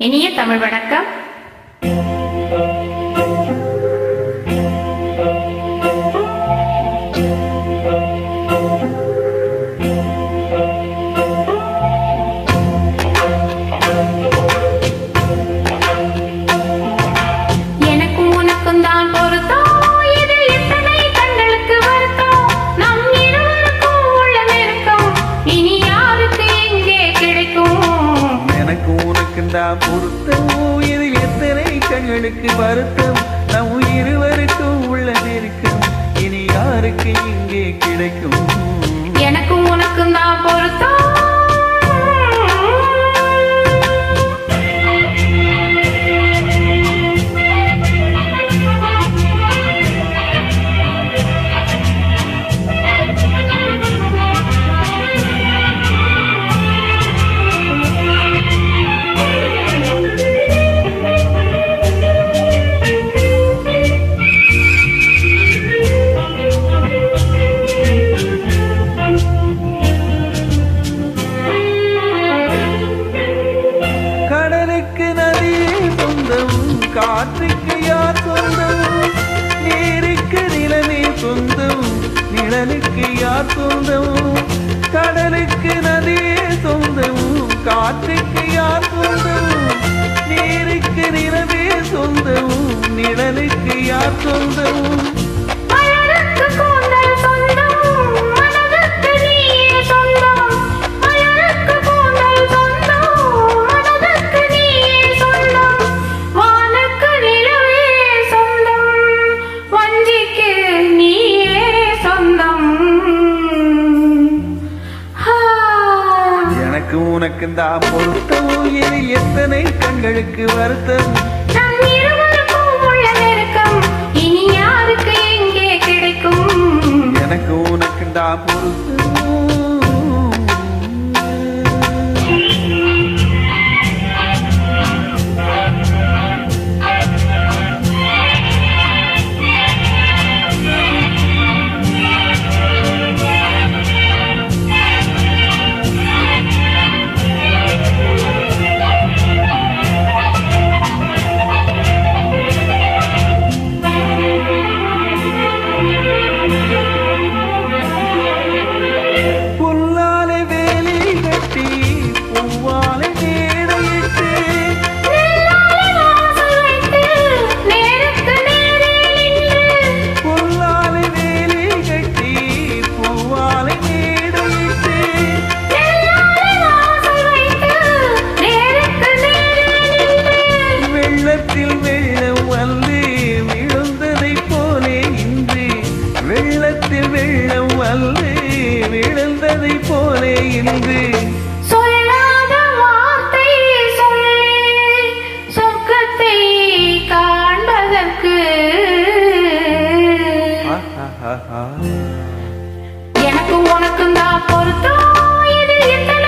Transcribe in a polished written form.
இனிய தமிழ் வணக்கம். எனக்கும் உனக்கும் தான் பொருத்தம், இது எத்தனை கண்களுக்கு வருத்தம், நம் இருவருக்கும் உள்ள நெருக்கம் இனி யாருக்கு எங்கே கிடைக்கும். எனக்கும் உனக்கும் தான் பொருத்தம், இது எத்தனை கண்களுக்கு வருத்தம், நம் இருவருக்கும் உள்ள நெருக்கம் இனி யாருக்கு இங்கே கிடைக்கும். எனக்கும் உனக்கும் தான் பொருத்தம். கடலுக்கு நதியே சொந்தம், காற்றுக்கு யார் சொந்தம், நீருக்கு நிலமே சொந்தம், நிழலுக்கு யார் சொந்தம். கடலுக்கு நதியே சொந்தம், காற்றுக்கு யார் சொந்தம், நீருக்கு நிலமே சொந்தம், நிழலுக்கு யார் சொந்தம். மலருக்கு கூந்தல் சொந்தம், மனதுக்கு நீயே சொந்தம். மலருக்கு கூந்தல் சொந்தம், மனதுக்கு நீயே சொந்தம். வானுக்கு நிலவே சொந்தம், வஞ்சிக்கு நீயே சொந்தம். எனக்கு உனக்கு தான் பொருத்தம், இது எத்தனை கண்களுக்கு வருத்தம், நம் இருவருக்கும் உள்ள நெருக்கம் இனி யாருக்கு எங்கே கிடைக்கும். எனக்கு உனக்கு தான் பொருத்தம். புல்லாலே வேலி கட்டி, பூவாலே மேடையிட்டு, நெல்லாலே வாசல் வைத்து, நேருக்கு நேரே நின்று. புல்லாலே வேலி கட்டி, பூவாலே மேடையிட்டு, நெல்லாலே வாசல் வைத்து, நேருக்கு நேரே நின்று. வெள்ளத்தில் வெள்ளம் வந்து விழுந்ததைப் போலே இன்று, வெள்ளத்தில் வெள்ளம் வந்து விழுந்ததைப் போலே இன்று. சொல்லாத வார்த்தை சொல்லி சொர்க்கத்தை காண்பதற்கு. எனக்கும் உனக்கும் தான் பொருத்தம், இது எத்தனை